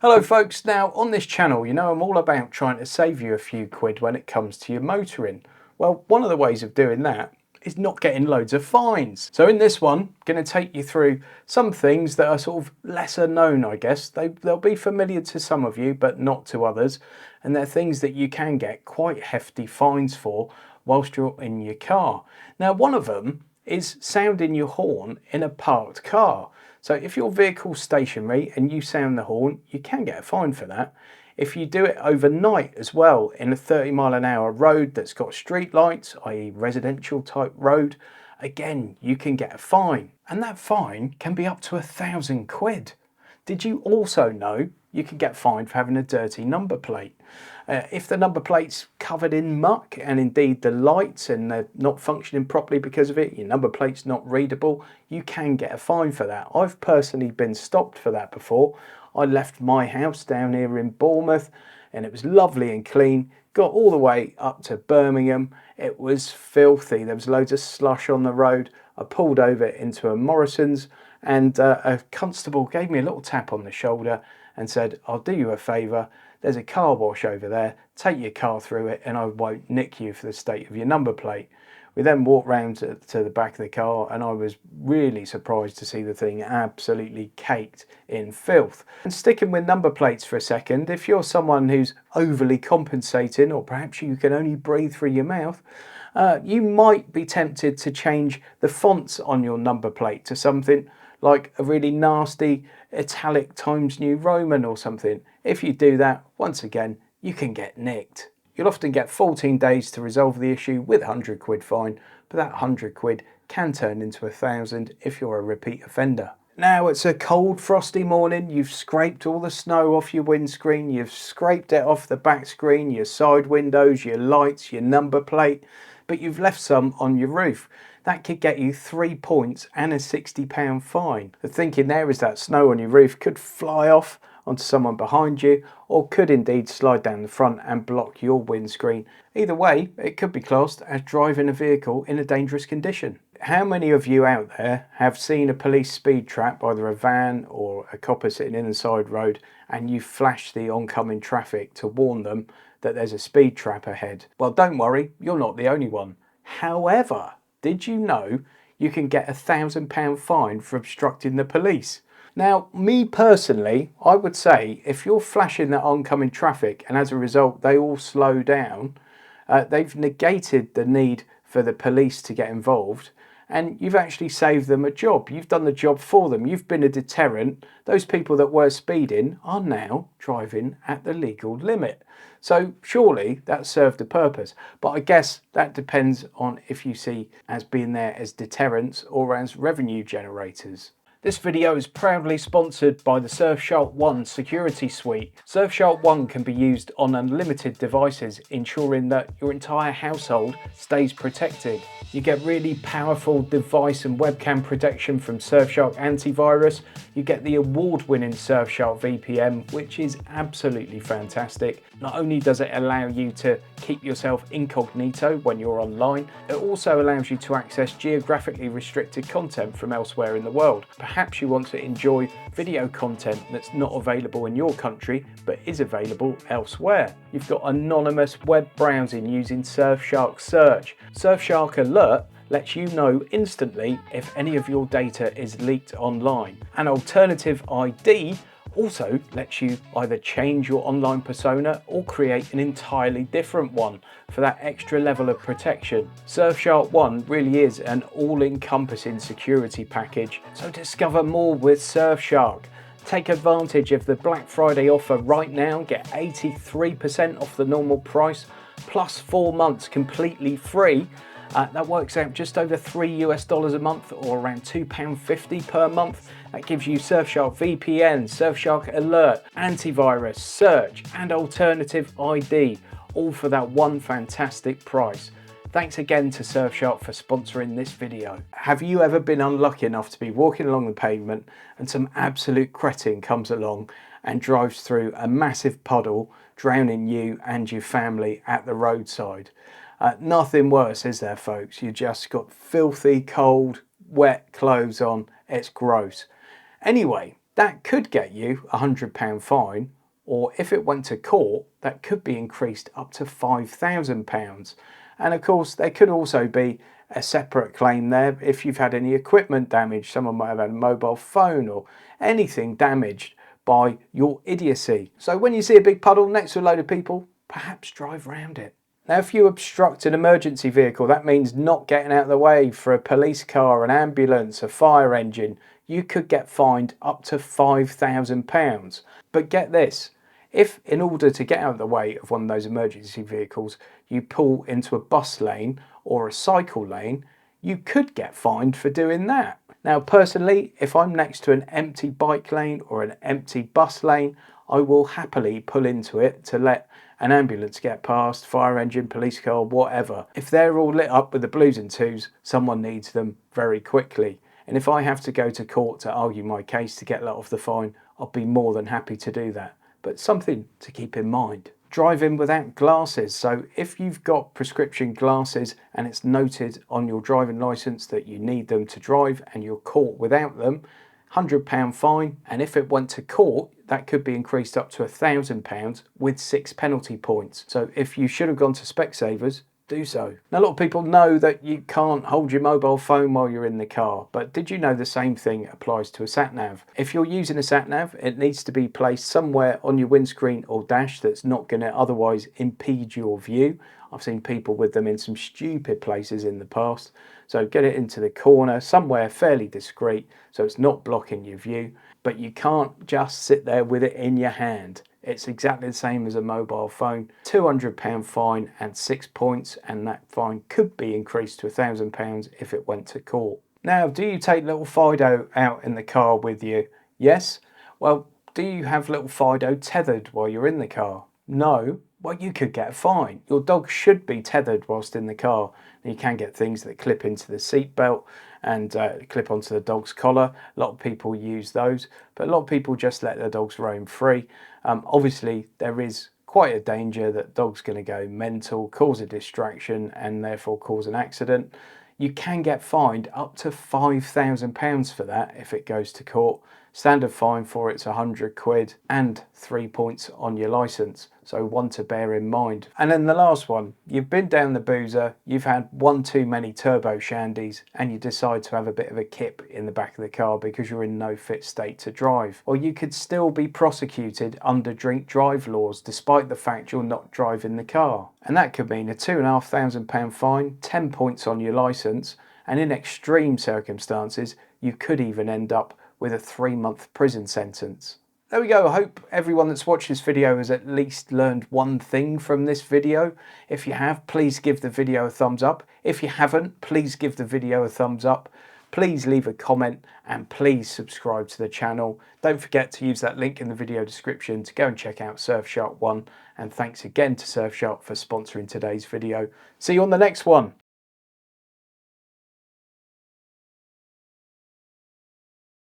Hello folks, now on this channel you know I'm all about trying to save you a few quid when it comes to your motoring. Well, one of the ways of doing that is not getting loads of fines. So in this one, I'm going to take you through some things that are sort of lesser known, I guess. They'll be familiar to some of you but not to others, and they're things that you can get quite hefty fines for whilst you're in your car. Now one of them is sounding your horn in a parked car. So if your vehicle's stationary and you sound the horn, you can get a fine for that. If you do it overnight as well in a 30-mile-an-hour road that's got street lights, i.e. residential type road, again, you can get a fine. And that fine can be up to £1,000. Did you also know you can get fined for having a dirty number plate? If the number plate's covered in muck and indeed the lights and they're not functioning properly because of it, your number plate's not readable, you can get a fine for that. I've personally been stopped for that before. I left my house down here in Bournemouth and it was lovely and clean. Got all the way up to Birmingham. It was filthy. There was loads of slush on the road. I pulled over into a Morrison's and a constable gave me a little tap on the shoulder and said, "I'll do you a favour. There's a car wash over there, take your car through it and I won't nick you for the state of your number plate." We then walked round to the back of the car and I was really surprised to see the thing absolutely caked in filth. And sticking with number plates for a second, if you're someone who's overly compensating, or perhaps you can only breathe through your mouth, you might be tempted to change the fonts on your number plate to something like a really nasty italic Times New Roman or something. If you do that, once again, you can get nicked. You'll often get 14 days to resolve the issue with a £100 fine, but that £100 can turn into £1,000 if you're a repeat offender. Now it's a cold, frosty morning. You've scraped all the snow off your windscreen, you've scraped it off the back screen, your side windows, your lights, your number plate, but you've left some on your roof. That could get you 3 points and a £60 fine. The thinking there is that snow on your roof could fly off onto someone behind you, or could indeed slide down the front and block your windscreen. Either way, it could be classed as driving a vehicle in a dangerous condition. How many of you out there have seen a police speed trap, either a van or a copper sitting in the side road, and you flash the oncoming traffic to warn them that there's a speed trap ahead? Well, don't worry, you're not the only one. However, did you know you can get a £1,000 fine for obstructing the police? Now, me personally, I would say if you're flashing that oncoming traffic and as a result they all slow down, they've negated the need for the police to get involved and you've actually saved them a job. You've done the job for them. You've been a deterrent. Those people that were speeding are now driving at the legal limit. So surely that served a purpose. But I guess that depends on if you see as being there as deterrents or as revenue generators. This video is proudly sponsored by the Surfshark One security suite. Surfshark One can be used on unlimited devices, ensuring that your entire household stays protected. You get really powerful device and webcam protection from Surfshark Antivirus. You get the award-winning Surfshark VPN, which is absolutely fantastic. Not only does it allow you to keep yourself incognito when you're online, it also allows you to access geographically restricted content from elsewhere in the world. Perhaps you want to enjoy video content that's not available in your country but is available elsewhere. You've got anonymous web browsing using Surfshark Search. Surfshark Alert lets you know instantly if any of your data is leaked online. An alternative ID also lets you either change your online persona or create an entirely different one for that extra level of protection. Surfshark One really is an all-encompassing security package, so discover more with Surfshark. Take advantage of the Black Friday offer right now, get 83% off the normal price, plus 4 months completely free. That works out just over $3 a month, or around £2.50 per month. That gives you Surfshark VPN, Surfshark Alert, Antivirus, Search and Alternative ID, all for that one fantastic price. Thanks again to Surfshark for sponsoring this video. Have you ever been unlucky enough to be walking along the pavement and some absolute cretin comes along and drives through a massive puddle, drowning you and your family at the roadside? Nothing worse, is there, folks? You just got filthy, cold, wet clothes on. It's gross. Anyway, that could get you a £100 fine, or if it went to court, that could be increased up to £5,000. And of course, there could also be a separate claim there if you've had any equipment damage. Someone might have had a mobile phone or anything damaged by your idiocy. So when you see a big puddle next to a load of people, perhaps drive round it. Now, if you obstruct an emergency vehicle, that means not getting out of the way for a police car, an ambulance, a fire engine, you could get fined up to £5,000. But get this, if in order to get out of the way of one of those emergency vehicles, you pull into a bus lane or a cycle lane, you could get fined for doing that. Now, personally, if I'm next to an empty bike lane or an empty bus lane, I will happily pull into it to let an ambulance get past, fire engine, police car, whatever. If they're all lit up with the blues and twos, someone needs them very quickly. And if I have to go to court to argue my case to get let off the fine, I'll be more than happy to do that. But something to keep in mind. Driving without glasses. So if you've got prescription glasses and it's noted on your driving licence that you need them to drive and you're caught without them, £100 fine, and if it went to court, that could be increased up to £1,000 with 6 penalty points. So if you should have gone to Specsavers, do so. Now, a lot of people know that you can't hold your mobile phone while you're in the car, but did you know the same thing applies to a sat-nav? If you're using a sat-nav, it needs to be placed somewhere on your windscreen or dash that's not going to otherwise impede your view. I've seen people with them in some stupid places in the past. So get it into the corner, somewhere fairly discreet, so it's not blocking your view, but you can't just sit there with it in your hand. It's exactly the same as a mobile phone. £200 fine and 6 points, and that fine could be increased to £1,000 if it went to court. Now, do you take little Fido out in the car with you? Yes? Well, do you have little Fido tethered while you're in the car? No? Well, you could get a fine. Your dog should be tethered whilst in the car. You can get things that clip into the seat belt and clip onto the dog's collar. A lot of people use those, but a lot of people just let their dogs roam free. Obviously, there is quite a danger that dog's going to go mental, cause a distraction, and therefore cause an accident. You can get fined up to £5,000 for that if it goes to court. Standard fine for it's £100 and 3 points on your licence, so one to bear in mind. And then the last one, you've been down the boozer, you've had one too many turbo shandies, and you decide to have a bit of a kip in the back of the car because you're in no fit state to drive. Or you could still be prosecuted under drink drive laws despite the fact you're not driving the car. And that could mean a £2,500 fine, 10 points on your licence, and in extreme circumstances, you could even end up with a 3-month prison sentence. There we go. I hope everyone that's watched this video has at least learned one thing from this video. If you have, please give the video a thumbs up. If you haven't, please give the video a thumbs up. Please leave a comment and please subscribe to the channel. Don't forget to use that link in the video description to go and check out Surfshark 1. And thanks again to Surfshark for sponsoring today's video. See you on the next one.